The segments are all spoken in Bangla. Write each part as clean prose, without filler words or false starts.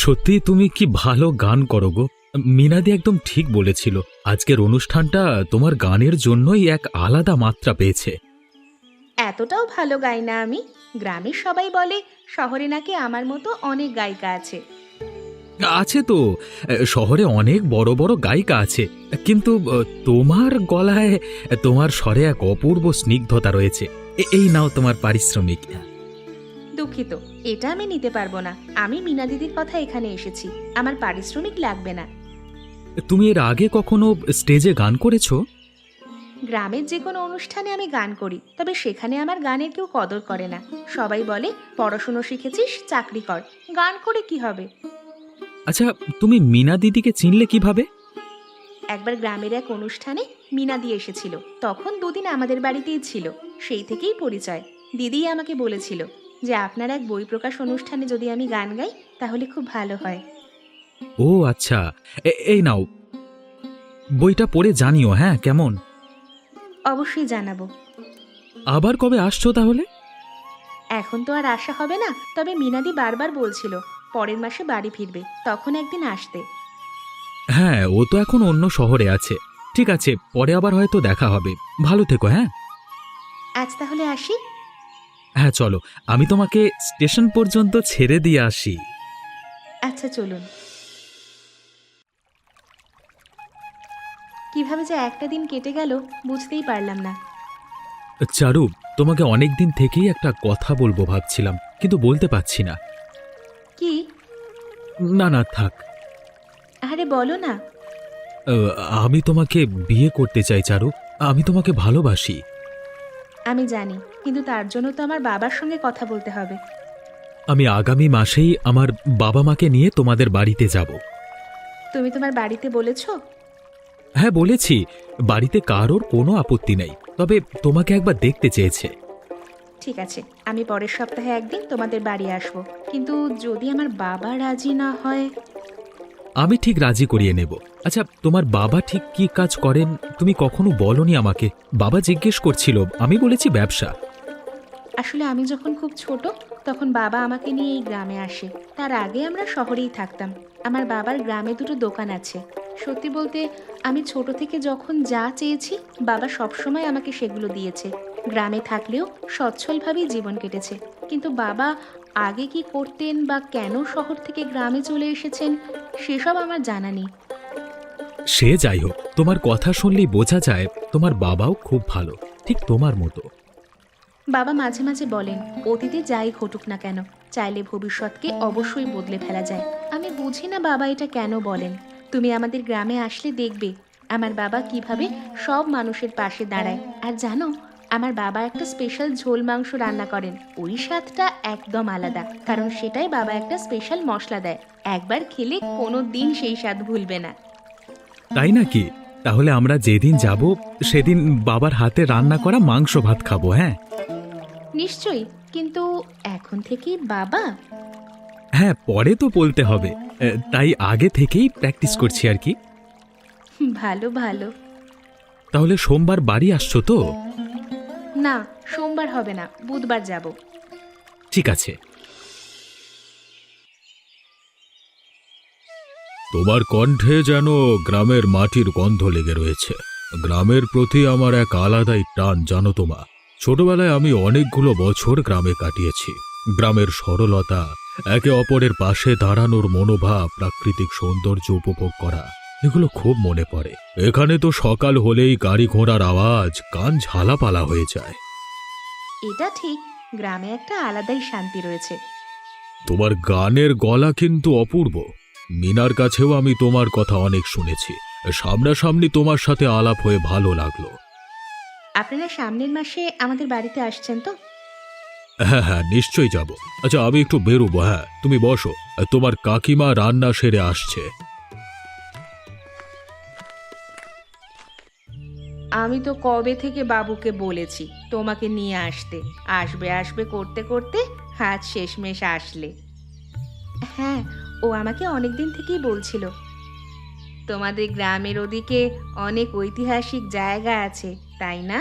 সত্যি তুমি কি ভালো গান করো গো। মিনাদি একদম ঠিক বলেছিল, আজকের অনুষ্ঠানটা তোমার গানের জন্যই এক আলাদা মাত্রা পেয়েছে। এতটাও ভালো গাই না আমি। গ্রামের সবাই বলে শহরে নাকি আমার মতো অনেক গায়িকা আছে। আছে তো, শহরে অনেক বড় বড় গায়িকা আছে, কিন্তু তোমার গলায়, তোমার স্বরে এক অপূর্ব স্নিগ্ধতা রয়েছে। এই নাও তোমার পারিশ্রমিক। দুঃখিত, এটা আমি নিতে পারবো না। আমি মিনা দিদির কথা এখানে এসেছি, আমার পারিশ্রমিক লাগবে না। তুমি এর আগে কখনো স্টেজে গান করেছো? গ্রামের যে কোনো অনুষ্ঠানে আমি গান করি, তবে সেখানে আমার গানের কেউ কদর করে না। সবাই বলে পড়াশুনো শিখেছিস, চাকরি কর, গান করে কি হবে। আচ্ছা, তুমি মিনা দিদিকে চিনলে কিভাবে? একবার গ্রামের এক অনুষ্ঠানে মিনা দি এসেছিল, তখন দুদিন আমাদের বাড়িতেই ছিল। সেই থেকেই পরিচয়। দিদিই আমাকে বলেছিল যে আপনার এক বই প্রকাশ অনুষ্ঠানে যদি আমি গান গাই তাহলে খুব ভালো হয়। ও আচ্ছা, এই নাও, বইটা পড়ে জানিও হ্যাঁ কেমন। অবশ্যই জানাবো। আবার কবে আসছো তাহলে? এখন তো আর আশা হবে না, তবে মিনাদি বারবার বলছিল পরের মাসে বাড়ি ফিরবে, তখন একদিন আসতে। হ্যাঁ, ও তো এখন অন্য শহরে আছে। ঠিক আছে, পরে আবার হয়তো দেখা হবে। ভালো থেকো হ্যাঁ। আজ তাহলে আসি। হ্যাঁ চলো, আমি তোমাকে স্টেশন পর্যন্ত ছেড়ে দিয়ে আসি। আচ্ছা চলুন। কিভাবে যে একটা দিন কেটে গেল বুঝতেই পারলাম না। চারু, তোমাকে অনেক দিন থেকেই একটা কথা বলবো ভাবছিলাম, কিন্তু বলতে পারছি না। কি? না না থাক। আরে বলো না। আহ, আমি তোমাকে বিয়ে করতে চাই চারু। আমি তোমাকে ভালোবাসি। আমি জানি, কিন্তু তার জন্য তো আমার বাবার সঙ্গে কথা বলতে হবে। আমি আগামী মাসেই আমার বাবা মাকে নিয়ে তোমাদের বাড়িতে যাব। তুমি তোমার বাড়িতে বলেছো? হ্যাঁ বলেছি, বাড়িতে কারোর কোনো আপত্তি নেই, তবে তোমাকে একবার দেখতে চেয়েছে। ঠিক আছে, আমি পরের সপ্তাহে একদিন তোমাদের বাড়ি আসবো, কিন্তু যদি আমার বাবা রাজি না হয়। আমি ঠিক রাজি করিয়ে নেব। আচ্ছা, তোমার বাবা ঠিক কি কাজ করেন তুমি কখনো বলনি আমাকে। বাবা জিজ্ঞেস করছিল, আমি বলেছি ব্যবসা। আসলে আমি যখন খুব ছোট তখন বাবা আমাকে নিয়ে এই গ্রামে আসে। তার আগে আমরা শহরেই থাকতাম। আমার বাবার গ্রামে দুটো দোকান আছে। সত্যি বলতে আমি ছোট থেকে যখন যা চেয়েছি বাবা সবসময় আমাকে সেগুলো দিয়েছে। গ্রামে থাকলেও সচ্ছলভাবেই জীবন কেটেছে। কিন্তু বাবা আগে কি করতেন বা কেন শহর থেকে গ্রামে চলে এসেছেন সেসব আমার জানা নেই। সে যাই হোক, তোমার কথা শুনলেই বোঝা যায় তোমার বাবাও খুব ভালো, ঠিক তোমার মতো। বাবা মাঝে মাঝে বলেন অতীতে যাই ঘটুক না কেন চাইলে ভবিষ্যৎকে অবশ্যই বদলে ফেলা যায়। আমি বুঝি না বাবা এটা কেন বলেন। তুমি আমাদের গ্রামে আসলে দেখবে আমার বাবা কিভাবে সব মানুষের পাশে দাঁড়ায়। আর জানো, আমার বাবা একটা স্পেশাল ঝোল মাংস রান্না করেন, ওই স্বাদটা একদম আলাদা, কারণ সেটাই বাবা একটা স্পেশাল মশলা দেয়। একবার খেলে কোনো দিন সেই স্বাদ ভুলবে না। তাই নাকি? তাহলে আমরা যেদিন যাব সেদিন বাবার হাতে রান্না করা মাংস ভাত খাবো হ্যাঁ। নিশ্চয়ই, কিন্তু এখন থেকেই বাবা। হ্যাঁ, পরে তো বলতে হবে, তাই আগে থেকেই প্র্যাকটিস করছি আর কি। ভালো ভালো। তাহলে সোমবার বাড়ি আসছো তো? না, সোমবার হবে না, বুধবার যাব। ঠিক আছে। তোমার কণ্ঠে যেন গ্রামের মাটির গন্ধ লেগে রয়েছে। গ্রামের প্রতি আমার এক আলাদাই টান জানো তোমা। ছোটবেলায় আমি অনেকগুলো বছর গ্রামে কাটিয়েছি। গ্রামের সরলতা, একে অপরের পাশে দাঁড়ানোর মনোভাব, প্রাকৃতিক সৌন্দর্য উপভোগ করা, এগুলো খুব মনে পড়ে। এখানে তো সকাল হলেই গাড়ি ঘোড়ার আওয়াজ কান ঝালাপালা হয়ে যায়। এটা ঠিক, গ্রামে একটা আলাদাই শান্তি রয়েছে। তোমার গানের গলা কিন্তু অপূর্ব। মিনার কাছেও আমি তোমার কথা অনেক শুনেছি। সামনাসামনি তোমার সাথে আলাপ হয়ে ভালো লাগলো। আপনারা সামনের মাসে আমাদের বাড়িতে আসছেন তো? হ্যাঁ হ্যাঁ, নিশ্চয়ই যাব। আচ্ছা, আমি একটু বেরোবো। হ্যাঁ, তুমি বসো, তোমার কাকিমা রান্না সেরে আসছে। আমি তো কবে থেকে বাবুকে বলেছি তোমাকে নিয়ে আসতে, আসবে আসবে করতে করতে আজ শেষমেশ আসলে। হ্যাঁ, ও আমাকে অনেক দিন থেকেই বলছিল। তোমাদের গ্রামের ওদিকে অনেক ঐতিহাসিক জায়গা আছে, তাই না?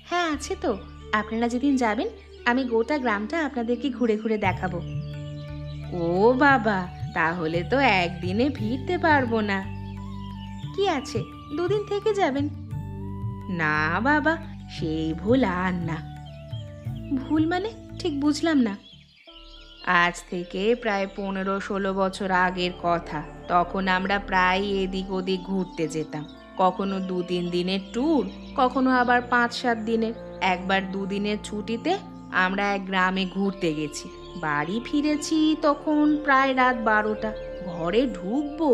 হ্যাঁ আছে তো। আপনারা যেদিন যাবেন আমি গোটা গ্রামটা আপনাদেরকে ঘুরে ঘুরে দেখাবো। ও বাবা, তাহলে তো একদিনে ফিরতে পারবো না। কি আছে, দুদিন থেকে যাবেন। না বাবা, সেই ভুল আর না। ভুল মানে ঠিক বুঝলাম না। আজ থেকে প্রায় 15-16 বছর আগের কথা। তখন আমরা প্রায় এদিক ওদিক ঘুরতে যেতাম। কখনো 2-3 দিনের ট্যুর, কখনো আবার 5-7 দিনের। একবার 2 দিনের ছুটিতে আমরা এক গ্রামে ঘুরতে গেছি। বাড়ি ফিরেছি তখন প্রায় রাত 12টা। ঘরে ঢুকবো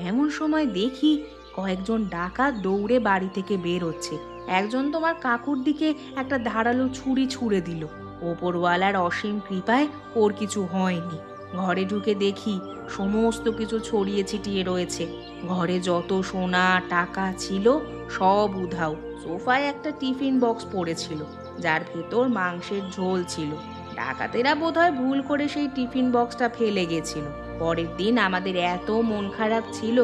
এমন সময় দেখি কয়েকজন ডাকাত দৌড়ে বাড়ি থেকে বের হচ্ছে। একজন তোমার কাকুর দিকে একটা ধারালো ছুরি ছুঁড়ে দিল। ওপরওয়ালার অসীম কৃপায় ওর কিছু হয়নি। ঘরে ঢুকে দেখি সমস্ত কিছু ছড়িয়ে ছিটিয়ে রয়েছে। ঘরে যত সোনা টাকা ছিল সব উধাও। সোফায় একটা টিফিন বক্স পড়েছিল, যার ভেতর মাংসের ঝোল ছিল। ডাকাতেরা বোধহয় ভুল করে সেই টিফিন বক্সটা ফেলে গেছিল। পরের দিন আমাদের এত মন খারাপ ছিল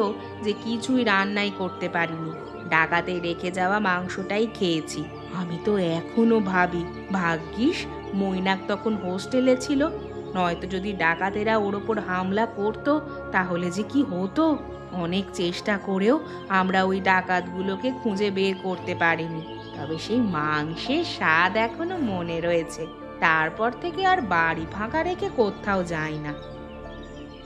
যে কিছুই রান্নাই করতে পারিনি। ডাকাতে রেখে যাওয়া মাংসটাই খেয়েছি। আমি তো এখনো ভাবি, ভাগ্যিস মৈনাক তখন হোস্টেলে ছিল, নয়তো যদি ডাকাতেরা ওর ওপর হামলা করতো তাহলে যে কি হতো। অনেক চেষ্টা করেও আমরা ওই ডাকাতগুলোকে খুঁজে বের করতে পারিনি। তবে সেই মাংসের স্বাদ এখনো মনে রয়েছে। তারপর থেকে আর বাড়ি ফাঁকা রেখে কোথাও যাই না।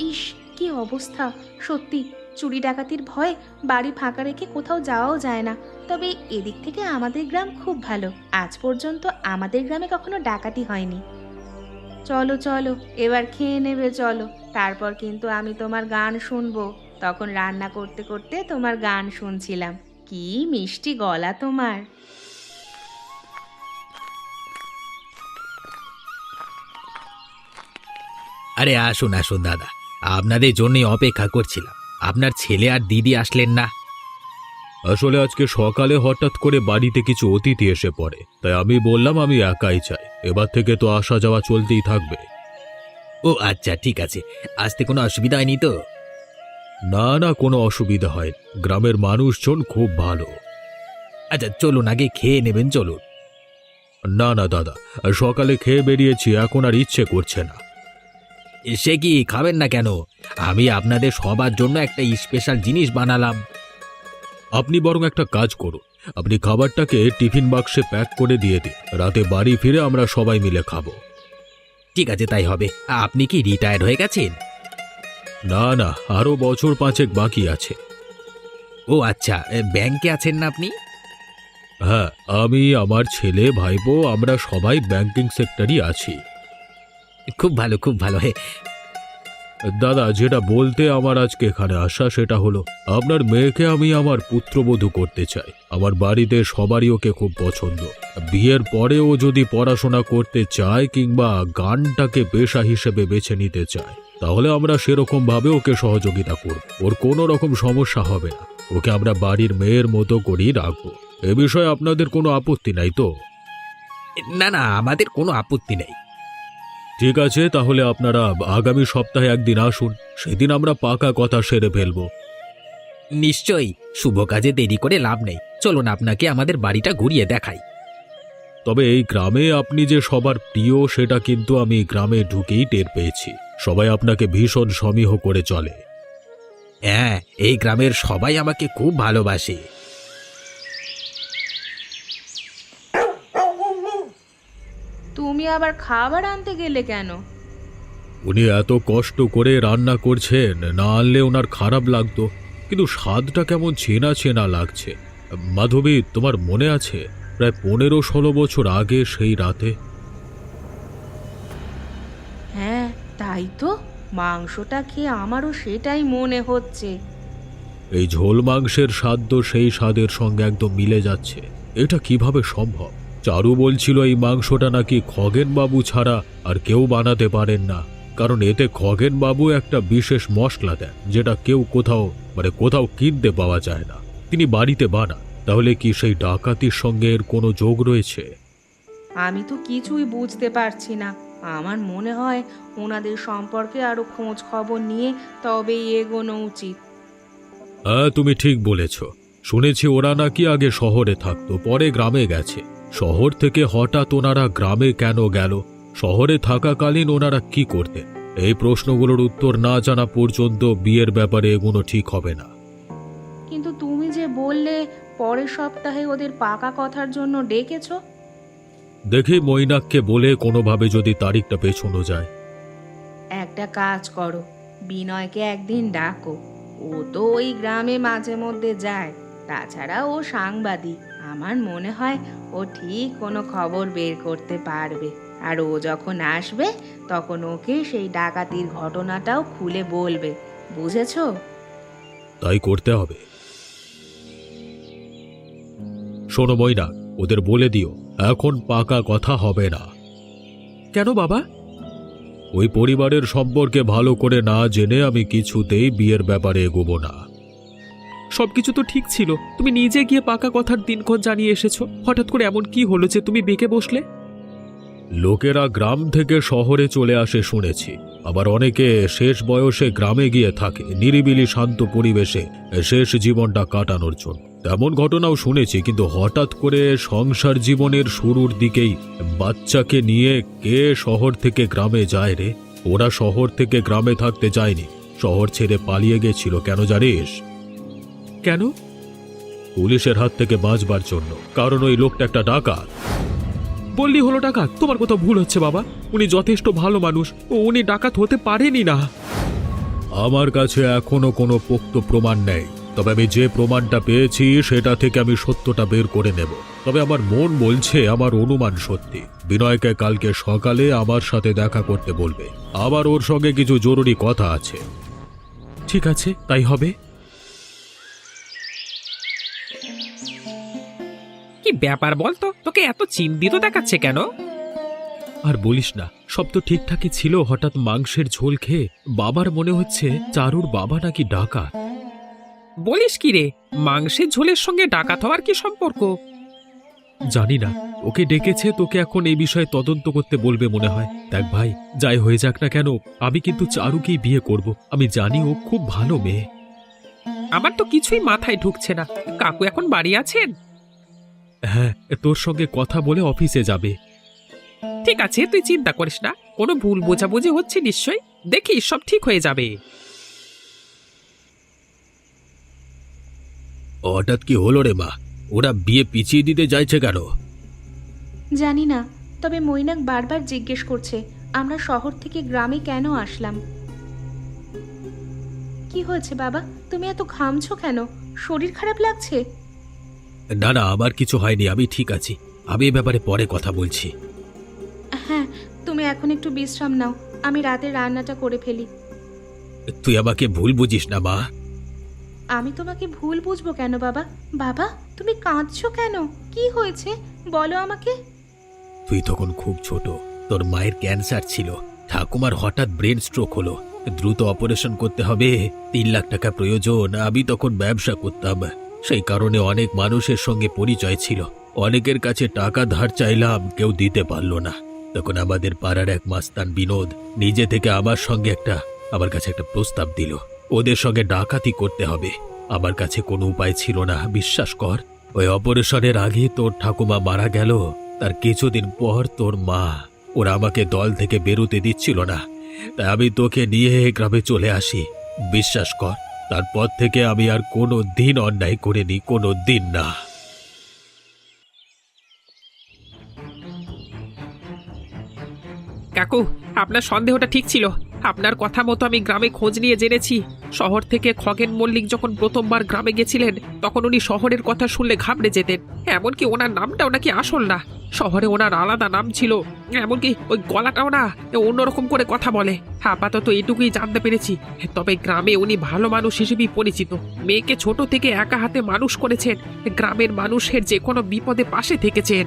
ইস, কি অবস্থা! সত্যি, চুরি ডাকাতির ভয়ে বাড়ি ফাঁকা রেখে কোথাও যাওয়াও যায় না। তবে এদিক থেকে আমাদের গ্রাম খুব ভালো। আজ পর্যন্ত আমাদের গ্রামে কখনো ডাকাতি হয়নি। চলো চলো, এবার খেয়ে নেবে চলো। তারপর কিন্তু আমি তোমার গান শুনবো। তখন রান্না করতে করতে তোমার গান শুনছিলাম। কি মিষ্টি গলা তোমার! আরে আসুন আসুন দাদা, আপনাদের জন্যই অপেক্ষা করছিলাম। আপনার ছেলে আর দিদি আসলেন না? আসলে আজকে সকালে হঠাৎ করে বাড়িতে কিছু অতিথি এসে পড়ে, তাই আমি বললাম আমি একাই চাই। এবার থেকে তো আসা যাওয়া চলতেই থাকবে। ও আচ্ছা, ঠিক আছে। আসতে কোনো অসুবিধা হয়নি তো? না না, কোনো অসুবিধা হয়। গ্রামের মানুষজন খুব ভালো। আচ্ছা চলুন, আগে খেয়ে নেবেন, চলুন। না না দাদা, সকালে খেয়ে বেরিয়েছি, এখন আর ইচ্ছে করছে না। সে কি, খাবেন না কেন? আমি আপনাদের সবার জন্য একটা স্পেশাল জিনিস বানালাম। আপনি বরং একটা কাজ করুন, আপনি খাবারটাকে টিফিন বাক্সে প্যাক করে দিয়ে দিন। রাতে বাড়ি ফিরে আমরা সবাই মিলে খাবো। ঠিক আছে, তাই হবে। আপনি কি রিটায়ার্ড হয়ে গেছেন? না না, আরো বছর 5 বাকি আছে। ও আচ্ছা, ব্যাংকে আছেন না আপনি? হ্যাঁ, আমি, আমার ছেলে, ভাইপো, আমরা সবাই ব্যাংকিং সেক্টরই আছি। খুব ভালো, খুব ভালো। দাদা, যেটা বলতে আমার আজকে এখানে আসা সেটা হলো, আপনার মেয়েকে আমি আমার পুত্রবধূ করতে চাই। আমার বাড়িতে সবারই ওকে খুব পছন্দ। বিয়ের পরেও যদি পড়াশোনা করতে চায় কিংবা গানটাকে পেশা হিসেবে বেছে নিতে চায়, তাহলে আমরা সেরকম ভাবে ওকে সহযোগিতা করব। ওর কোনো রকম সমস্যা হবে না। ওকে আমরা বাড়ির মেয়ের মতো করেই রাখবো। এ বিষয়ে আপনাদের কোনো আপত্তি নাই তো? না না, আমাদের কোনো আপত্তি নেই। ঠিক আছে, তাহলে আপনারা আগামী সপ্তাহে একদিন আসুন, সেদিন আমরা পাকা কথা সেরে ফেলবো। নিশ্চয়ই, শুভ কাজে দেরি করে লাভ নেই। চলুন আপনাকে আমাদের বাড়িটা ঘুরিয়ে দেখাই। তবে এই গ্রামে আপনি যে সবার প্রিয় সেটা কিন্তু আমি গ্রামে ঢুকেই টের পেয়েছি। সবাই আপনাকে ভীষণ সমীহ করে চলে। হ্যাঁ, এই গ্রামের সবাই আমাকে খুব ভালোবাসে। তুমি আবার খাবার আনতে গেলে কেন? উনি এত কষ্ট করে রান্না করছেন, না আনলে ওনার খারাপ লাগতো, কিন্তু স্বাদটা কেমন চেনা চেনা লাগছে। মাধবী, তোমার মনে আছে প্রায় 15-16 বছর আগে সেই রাতে? হ্যাঁ, তাই তো। মাংসটা খেয়ে আমারও সেটাই মনে হচ্ছে। এই ঝোল মাংসের স্বাদ তো সেই স্বাদের সঙ্গে একদম মিলে যাচ্ছে। এটা কিভাবে সম্ভব? চারু বলছিল এই মাংসটা নাকি খগেনবাবু ছাড়া আর কেউ বানাতে পারেন না, কারণ এতে খগেনবাবু একটা বিশেষ মশলা দেন যেটা কেউ কোথাও কিনতে পাওয়া যায় না। তিনি বাড়িতে বানান। তাহলে কি সেই ডাকাতির সঙ্গে এর কোনো যোগ রয়েছে? আমি তো কিছুই বুঝতে পারছি না। আমার মনে হয় ওনাদের সম্পর্কে আরো খোঁজ খবর নিয়ে তবেই এগোনো উচিত। হ্যাঁ, তুমি ঠিক বলেছ। শুনেছি ওরা নাকি আগে শহরে থাকতো, পরে গ্রামে গেছে। শহর থেকে হঠাৎ ওনারা গ্রামে কেন গেল? শহরে থাকাকালীন ওনারা কি করতেন? এই প্রশ্নগুলোর উত্তর না জানা পর্যন্ত বিয়ের ব্যাপারে এগোনো ঠিক হবে না। কিন্তু তুমি যে বললে পরের সপ্তাহে ওদের পাকা কথার জন্য ডেকেছো। দেখি মৈনাককে বলে কোনোভাবে যদি তারিখটা পেছানো যায়। একটা কাজ করো, বিনয়কে একদিন ডাকো। ও তো ওই গ্রামে মাঝে মধ্যে যায়, তাছাড়া ও সাংবাদিক। আমার মনে হয় ও ঠিক কোনো খবর বের করতে পারবে। আর ও যখন আসবে তখন ওকে সেই ডাকাতির ঘটনাটাও খুলে বলবে, বুঝেছো? তাই করতে হবে। শোনো মৈনাক, ওদের বলে দিও এখন পাকা কথা হবে না। কেন বাবা? ওই পরিবারের সম্পর্কে ভালো করে না জেনে আমি কিছুতেই বিয়ের ব্যাপারে এগোবো না। সবকিছু তো ঠিক ছিল, তুমি নিজে গিয়ে পাকা কথার দিনক্ষণ জানিয়ে এসেছো। হঠাৎ করে এমন কি হলো যে তুমি বেঁকে বসলে? লোকেরা গ্রাম থেকে শহরে চলে আসে শুনেছি, আবার অনেকে শেষ বয়সে গ্রামে গিয়ে থাকে নিরিবিলি শান্ত পরিবেশে শেষ জীবনটা কাটানোর জন্য। তেমন ঘটনাও শুনেছি, কিন্তু হঠাৎ করে সংসার জীবনের শুরুর দিকেই বাচ্চাকে নিয়ে কে শহর থেকে গ্রামে যায় রে? ওরা শহর থেকে গ্রামে থাকতে যায়নি, শহর ছেড়ে পালিয়ে গেছিল। কেন জানিস? কেন? পুলিশের হাত থেকে বাঁচবার জন্য। কারণ ওই লোকটা একটা ডাকাত। বললি হলো ডাকাত? তোমার কোথাও ভুল হচ্ছে বাবা, উনি যথেষ্ট ভালো মানুষ, ও উনি ডাকাত হতে পারেনি না। আমার কাছে এখনো কোনো পোক্ত প্রমাণ নেই, তবে আমি যে প্রমাণটা পেয়েছি সেটা থেকে আমি সত্যটা বের করে নেব। তবে আমার মন বলছে আমার অনুমান সত্যি। বিনয়কে কালকে সকালে আমার সাথে দেখা করতে বলবে, আবার ওর সঙ্গে কিছু জরুরি কথা আছে। ঠিক আছে, তাই হবে। কি ব্যাপার বলতো, তোকে এত চিন্তিত দেখাচ্ছে কেন? আর বলিস না, সব তো ঠিকঠাকই ছিল। হঠাৎ মাংসের ঝোল খেয়ে বাবার মনে হচ্ছে চারুর বাবা নাকি ডাকাত। বলিস কি রে, মাংসের ঝোলের সঙ্গে ডাকাত হওয়ার কি সম্পর্ক? জানি না, ওকে ডেকেছে, তোকে এখন এই বিষয়ে তদন্ত করতে বলবে মনে হয়। দেখ ভাই, যাই হয়ে যাক না কেন, আমি কিন্তু চারুকেই বিয়ে করব। আমি জানি ও খুব ভালো মেয়ে। আমার তো কিছুই মাথায় ঢুকছে না। কাকু এখন বাড়ি আছেন? হ্যাঁ, তোর সঙ্গে কথা বলে অফিসে যাবে। ঠিক আছে, তুই চিন্তা করিস না, কোনো ভুল বোঝাবুঝি হচ্ছে নিশ্চয়ই। দেখিস সব ঠিক হয়ে যাবে। হঠাৎ কি হলো রে মা? ওরা বিয়ে পিছিয়ে দিতে চাইছে কেন? জানি না, তবে মৈনাক বারবার জিজ্ঞেস করছে আমরা শহর থেকে গ্রামে কেন আসলাম। কি হয়েছে বাবা, তুমি এত ঘামছো কেন? শরীর খারাপ লাগছে? না না, আমার কিছু হয়নি, আমি ঠিক আছি। আমি এ ব্যাপারে পরে কথা বলছি। হ্যাঁ, তুমি এখন একটু বিশ্রাম নাও, আমি রাতে রান্নাটা করে ফেলি। তুই আমাকে ভুল বুঝিস না মা। আমি তোমাকে ভুল বুঝবো কেন বাবা? বাবা, তুমি কাঁদছো কেন? কি হয়েছে বলো আমাকে। তুই তখন খুব ছোট, তোর মায়ের ক্যান্সার ছিল, ঠাকুমার হঠাৎ ব্রেন স্ট্রোক হলো, দ্রুত অপারেশন করতে হবে, 3 লাখ টাকা প্রয়োজন। আমি তখন ব্যবসা করতাম, সেই কারণে অনেক মানুষের সঙ্গে পরিচয় ছিল। অনেকের কাছে টাকা ধার চাইলাম, কেউ দিতে পারলো না। তখন আমাদের পাড়ার এক মাস্তান বিনোদ নিজে থেকে আমার কাছে একটা প্রস্তাব দিল। ওদের সঙ্গে ডাকাতি করতে হবে। আমার কাছে কোনো উপায় ছিল না, বিশ্বাস কর। ওই অপারেশনের আগে তোর ঠাকুমা মারা গেল, তার কিছুদিন পর তোর মা। ওরা আমাকে দল থেকে বেরোতে দিচ্ছিল না, তাই আমি তোকে নিয়ে গ্রামে চলে আসি। বিশ্বাস কর, তারপর থেকে আমি আর কোনো দিন অন্যায় করিনি, কোনো দিন না। কাকু, আপনার সন্দেহটা ঠিক ছিল। আপনার কথা মতো আমি গ্রামে খোঁজ নিয়ে জেনেছি, শহর থেকে খগেন মল্লিক যখন প্রথমবার গ্রামে গেছিলেন তখন উনি শহরের কথা শুনলে ঘাবড়ে যেতেন। এমনকি ওনার নামটাও নাকি আসল না, শহরে ওনার আলাদা নাম ছিল। এমনকি ওই গলাটাও না অন্যরকম করে কথা বলে। আপাতত এটুকুই জানতে পেরেছি। তবে গ্রামে উনি ভালো মানুষ হিসেবেই পরিচিত। মেয়েকে ছোট থেকে একা হাতে মানুষ করেছেন, গ্রামের মানুষের যে কোনো বিপদে পাশে থেকেছেন।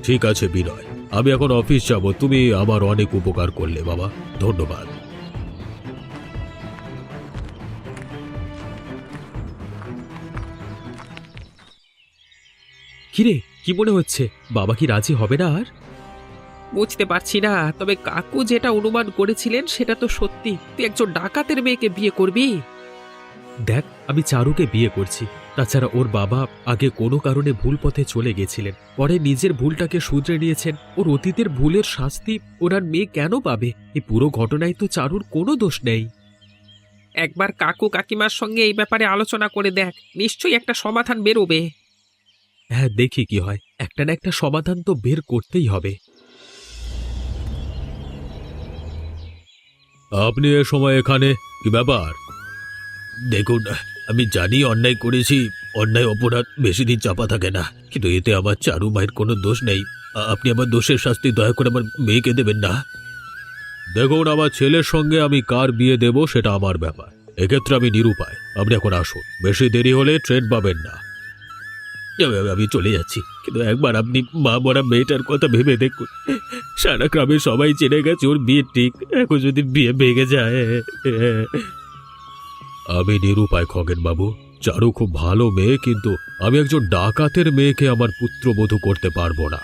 ঠিক আছে বিনয়, আমি এখন অফিস যাব। তুমি আমার অনেক উপকার করলে বাবা, ধন্যবাদ। কিরে, কি মনে হচ্ছে, বাবা কি রাজি হবে না আর? বুঝতে পারছি না, তবে কাকু যেটা অনুমান করেছিলেন সেটা তো সত্যি। তুই একজন ডাকাতের মেয়েকে বিয়ে করবি? দেখ, আমি চারুকে বিয়ে করছি, তাছাড়া ওর বাবা আগে কোনো কারণে ভুল পথে চলে গেছিলেন, পরে নিজের ভুলটাকে শুধরে নিয়েছেন। ওর অতীতের ভুলের শাস্তি ওনার মেয়ে কেন পাবে? এই পুরো ঘটনায় তো চারুর কোনো দোষ নেই। একবার কাকু কাকিমার সঙ্গে এই ব্যাপারে আলোচনা করে দেখ, নিশ্চয়ই একটা সমাধান বেরোবে। হ্যাঁ, দেখি কি হয়। একটা না একটা সমাধান তো বের করতেই হবে। আপনি এ সময় এখানে, কি ব্যাপার? দেখুন, আমি জানি অন্যায় করেছি, অন্যায় অপরাধ বেশি দিন চাপা থাকে না, কিন্তু এতে আমার চারু মায়ের কোনো দোষ নেই। আপনি আমার দোষের শাস্তি দয়া করে আমার মেয়েকে দেবেন না। দেখুন, আমার ছেলের সঙ্গে আমি কার বিয়ে দেব সেটা আমার ব্যাপার। এক্ষেত্রে আমি নিরুপায়। আপনি এখন আসুন, বেশি দেরি হলে ট্রেন পাবেন না। আমি চলে যাচ্ছি, কিন্তু একবার আপনি মা মরা মেয়েটার কথা ভেবে দেখুন। সারা গ্রামে সবাই জেনে গেছে ওর বিয়ে ঠিক, এখন যদি বিয়ে ভেঙে যায়। আমি নিরুপায় খগেন বাবু। চারু খুব ভালো মেয়ে, কিন্তু আমি একজন ডাকাতের মেয়েকে আমার পুত্রবধূ করতে পারবো না।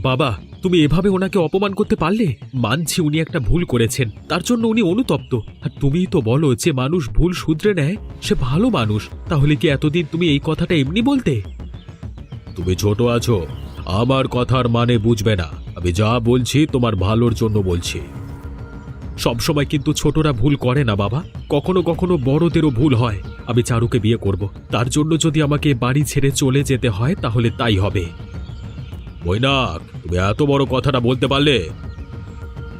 বাবা, তুমি এভাবে ওনাকে অপমান করতে পারলে? মানছি উনি একটা ভুল করেছেন, তার জন্য উনি অনুতপ্ত। আর তুমিই তো বলো যে মানুষ ভুল শুধরে নেয়, সে ভালো মানুষ। তাহলে কি এতদিন তুমি এই কথাটা এমনি বলতে? তুমি ছোট আছো, আমার কথার মানে বুঝবে না। আমি যা বলছি তোমার ভালোর জন্য বলছি। সবসময় কিন্তু ছোটরা ভুল করে না বাবা, কখনো কখনো বড়দেরও ভুল হয়। আমি চারুকে বিয়ে করব, তার জন্য যদি আমাকে বাড়ি ছেড়ে চলে যেতে হয় তাহলে তাই হবে। মৈনাক, তুমি এত বড় কথাটা বলতে পারলে?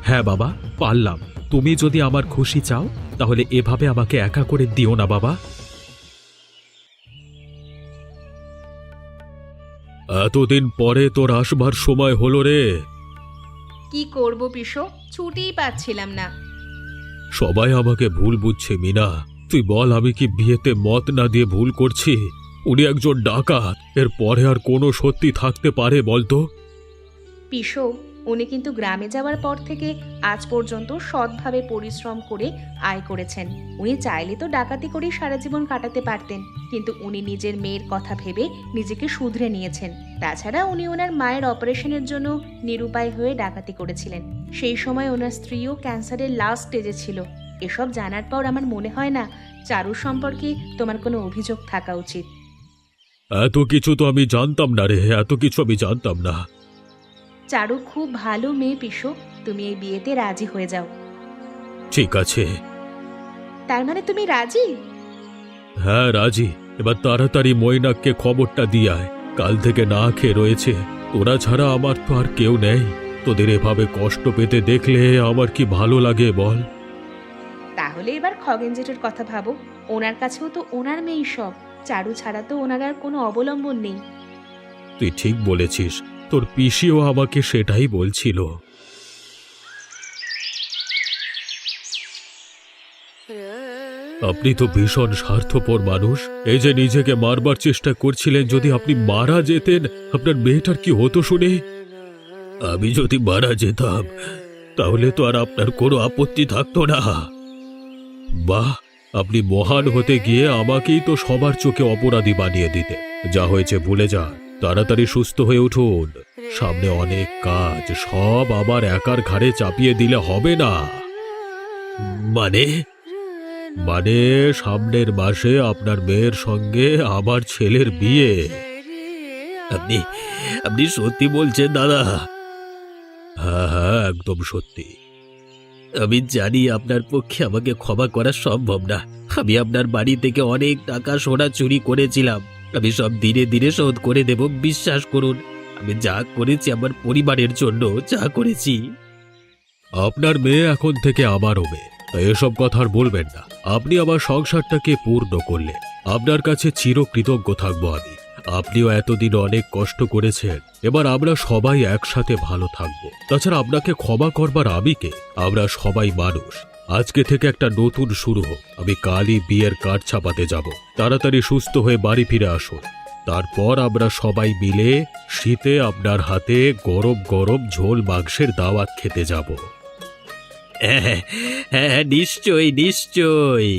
হ্যাঁ বাবা, পারলাম। তুমি যদি আমার খুশি চাও তাহলে এভাবে আমাকে একা করে দিও না বাবা। এতদিন পরে তোর আসবার সময় হলো রে। কি করব পিসো, ছুটিই পাচ্ছিলাম না। সবাই আমাকে ভুল বুঝছে মিনা। তুই বল, আমি কি বিয়েতে মত না দিয়ে ভুল করছি? উনি একজন ডাকাত, এর পরে আর কোনো সত্যি থাকতে পারে বলতো? পিসো, উনি কিন্তু গ্রামে যাওয়ার পর থেকে আজ পর্যন্ত সৎভাবে পরিশ্রম করে আয় করেছেন। উনি চাইলে তো ডাকাতি করেই সারা জীবন কাটাতে পারতেন, কিন্তু উনি নিজের মেয়ের কথা ভেবে নিজেকে শুধরে নিয়েছেন। তাছাড়া উনি ওনার মায়ের অপারেশনের জন্য নিরুপায় হয়ে ডাকাতি করেছিলেন। সেই সময় ওনার স্ত্রীও ক্যান্সারের লাস্ট স্টেজে ছিল। এসব জানার পর আমার মনে হয় না চারু সম্পর্কে তোমার কোনো অভিযোগ থাকা উচিত। এত কিছু তো আমি জানতাম না রে, এত কিছু আমি জানতাম না। চারু খুব ভালো মেয়ে পিসো, তুমি এই বিয়েতে রাজি হয়ে যাও। ঠিক আছে। তার মানে তুমি রাজি? হ্যাঁ রাজি। এবার তাড়াতাড়ি মৈনাককে খবরটা দিয়ে আয়। কাল থেকে না খেয়ে রয়েছে। তোরা ছাড়া আমার তো আর কেউ নেই। তোদের এভাবে কষ্ট পেতে দেখলে আমার কি ভালো লাগে বল। তাহলে এবার খগেন জেঠুর কথা ভাবো, ওনার কাছেও তো ওনার মেয়েই সব। চারু ছাড়া তো ওনার আর কোনো অবলম্বন নেই। তুই ঠিক বলেছিস, তোর পিসিও আমাকে সেটাই বলছিল। আপনি তো ভীষণ স্বার্থপর মানুষ। এই যে নিজেকে মারবার চেষ্টা করছিলেন, যদি আপনি মারা যেতেন আপনার মেয়েটার কি হতো শুনে? আমি যদি মারা যেতাম তাহলে তো আর আপনার কোনো আপত্তি থাকতো না। বাহ, আপনি মহান হতে গিয়ে আমাকেই তো সবার চোখে অপরাধী বানিয়ে দিতে। যা হয়েছে ভুলে যা, তাড়াতাড়ি সুস্থ হয়ে উঠুন। সামনে অনেক কাজ, সব আবার একার ঘাড়ে চাপিয়ে দিলে হবে না। মানে মানে সামনের মাসে আপনার মেয়ের সঙ্গে আমার ছেলের বিয়ে। আপনি আপনি সত্যি বলছেন দাদা? হ্যাঁ হ্যাঁ, একদম সত্যি। আমি জানি আপনার পক্ষে আমাকে ক্ষমা করা সম্ভব না। আমি আপনার বাড়ি থেকে অনেক টাকা সোনা চুরি করেছিলাম। আমি সব ধীরে ধীরে শোধ করে দেব, বিশ্বাস করুন। আমি যা করেছি আমার পরিবারের জন্য, যা করেছি। আপনার মেয়ে এখন থেকে আমারও মেয়ে, তাই এসব কথা আর বলবেন না। আপনি আমার সংসারটাকে পূর্ণ করলেন, আপনার কাছে চিরকৃতজ্ঞ থাকবো আমি। আপনিও এতদিন অনেক কষ্ট করেছেন, এবার আমরা সবাই একসাথে ভালো থাকবো। তাছাড়া আপনাকে ক্ষমা করবার আমি কে? আমরা সবাই মানুষ। আজকে থেকে একটা নতুন শুরু হোক। আমি কালই বিয়ের কার্ড ছাপাতে যাব। তাড়াতাড়ি সুস্থ হয়ে বাড়ি ফিরে আসুন। তারপর আমরা সবাই মিলে শীতে আপনার হাতে গরম গরম ঝোল মাংসের দাওয়াত খেতে যাব। হ্যাঁ হ্যাঁ, নিশ্চয়ই নিশ্চয়ই।